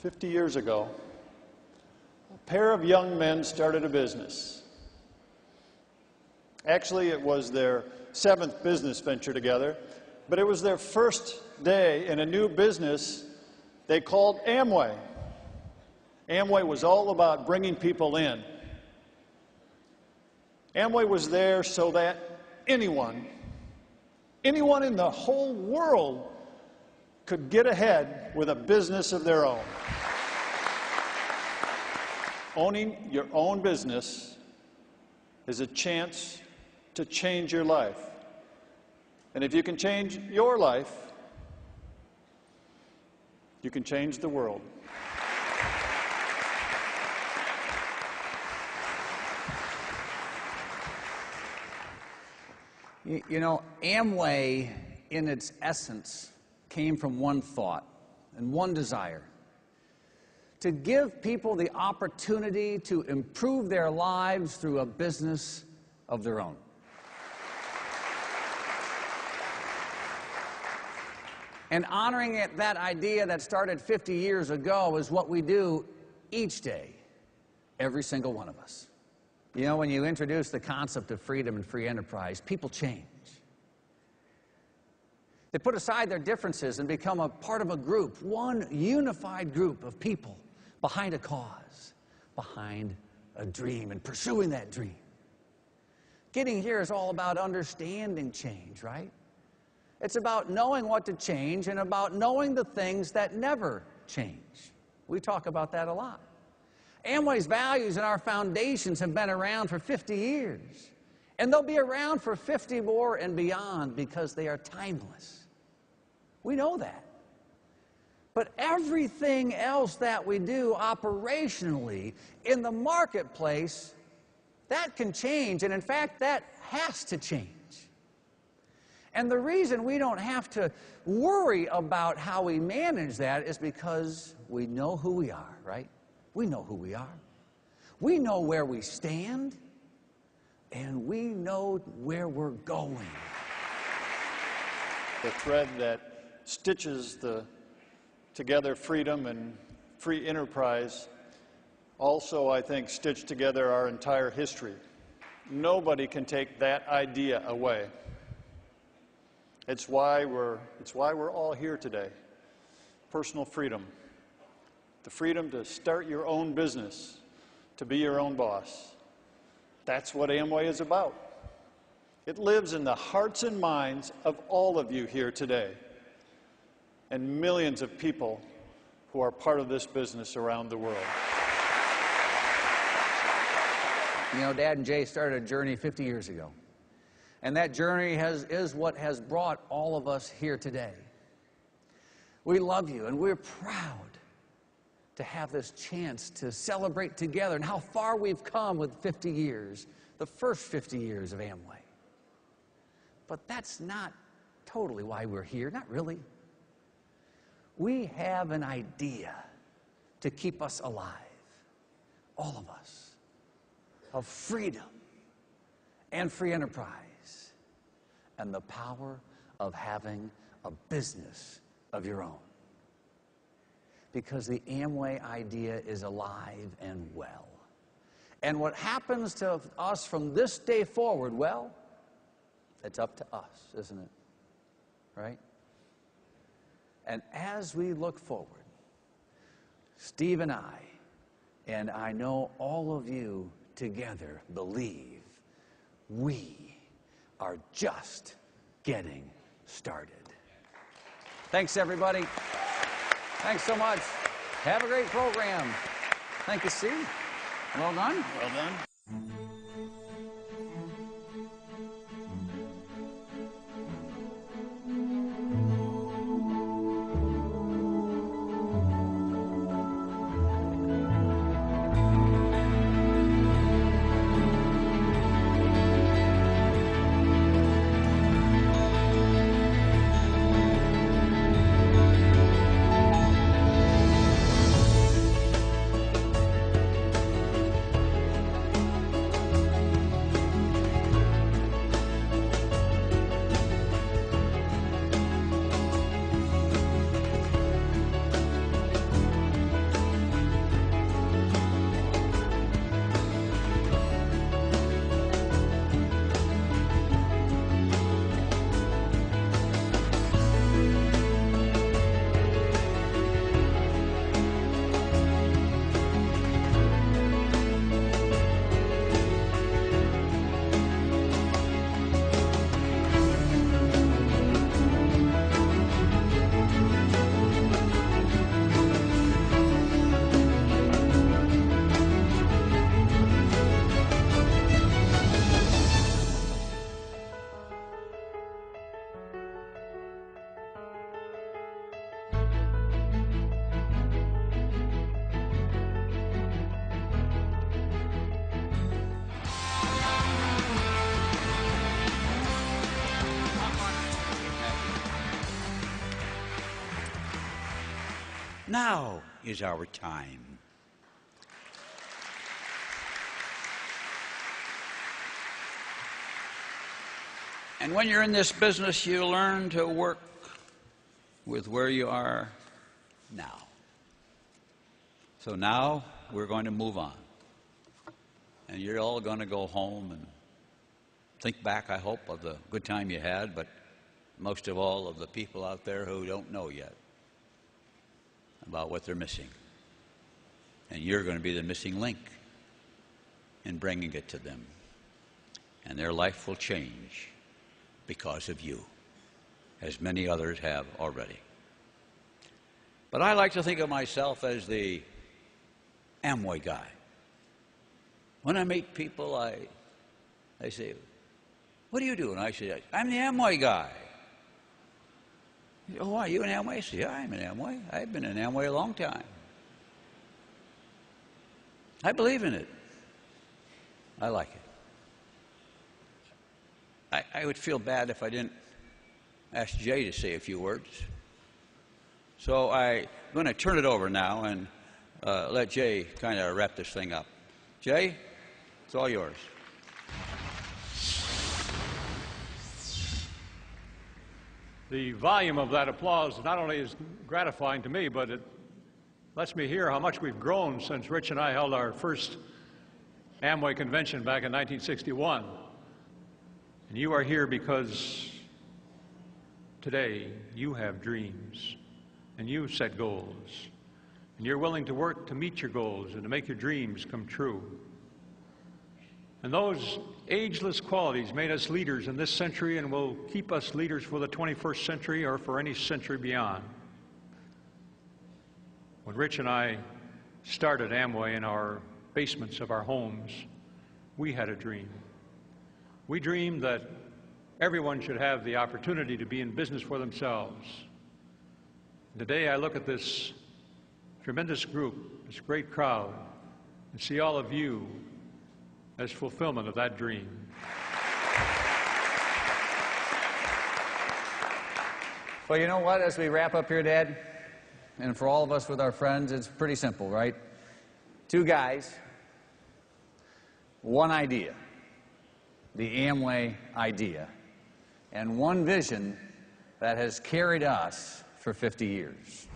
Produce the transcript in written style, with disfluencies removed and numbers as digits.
50 years ago, a pair of young men started a business. Actually, it was their 7th business venture together, but it was their first day in a new business they called Amway. Amway was all about bringing people in. Amway was there so that anyone in the whole world could get ahead with a business of their own. Owning your own business is a chance to change your life. And if you can change your life, you can change the world. You know, Amway, in its essence, came from one thought and one desire: to give people the opportunity to improve their lives through a business of their own. And honoring that idea that started 50 years ago is what we do each day, every single one of us. You know, when you introduce the concept of freedom and free enterprise, people change. They put aside their differences and become a part of a group, one unified group of people behind a cause, behind a dream, and pursuing that dream. Getting here is all about understanding change, right? It's about knowing what to change and about knowing the things that never change. We talk about that a lot. Amway's values and our foundations have been around for 50 years. And they'll be around for 50 more and beyond because they are timeless. We know that. But everything else that we do operationally in the marketplace, that can change. And in fact, that has to change. And the reason we don't have to worry about how we manage that is because we know who we are, right? We know who we are. We know where we stand, and we know where we're going. The thread that stitches together freedom and free enterprise also, I think, stitched together our entire history. Nobody can take that idea away. It's why we're all here today. Personal freedom. The freedom to start your own business, to be your own boss. That's what Amway is about. It lives in the hearts and minds of all of you here today, and millions of people who are part of this business around the world. You know, Dad and Jay started a journey 50 years ago. And that journey is what has brought all of us here today. We love you, and we're proud to have this chance to celebrate together and how far we've come with 50 years, the first 50 years of Amway. But that's not totally why we're here, not really. We have an idea to keep us alive, all of us, of freedom and free enterprise and the power of having a business of your own. Because the Amway idea is alive and well. And what happens to us from this day forward, well, it's up to us, isn't it? Right? And as we look forward, Steve and I know all of you together believe we are just getting started. Thanks, everybody. Thanks so much. Have a great program. Thank you, Steve. Well done. Well done. Now is our time. And when you're in this business, you learn to work with where you are now. So now we're going to move on. And you're all going to go home and think back, I hope, of the good time you had, but most of all of the people out there who don't know yet about what they're missing. And you're going to be the missing link in bringing it to them. And their life will change because of you, as many others have already. But I like to think of myself as the Amway guy. When I meet people, I say, what do you do? And I say, I'm the Amway guy. Oh, are you an Amway? I say, yeah, I'm an Amway. I've been an Amway a long time. I believe in it. I like it. I would feel bad if I didn't ask Jay to say a few words. So I'm going to turn it over now and let Jay kind of wrap this thing up. Jay, it's all yours. The volume of that applause not only is gratifying to me, but it lets me hear how much we've grown since Rich and I held our first Amway convention back in 1961. And you are here because today you have dreams and you set goals. And you're willing to work to meet your goals and to make your dreams come true. And those ageless qualities made us leaders in this century and will keep us leaders for the 21st century or for any century beyond. When Rich and I started Amway in our basements of our homes, we had a dream. We dreamed that everyone should have the opportunity to be in business for themselves. Today I look at this tremendous group, this great crowd, and see all of you as fulfillment of that dream. Well, you know what? As we wrap up here, Dad, and for all of us with our friends, it's pretty simple, right? Two guys, one idea, the Amway idea, and one vision that has carried us for 50 years.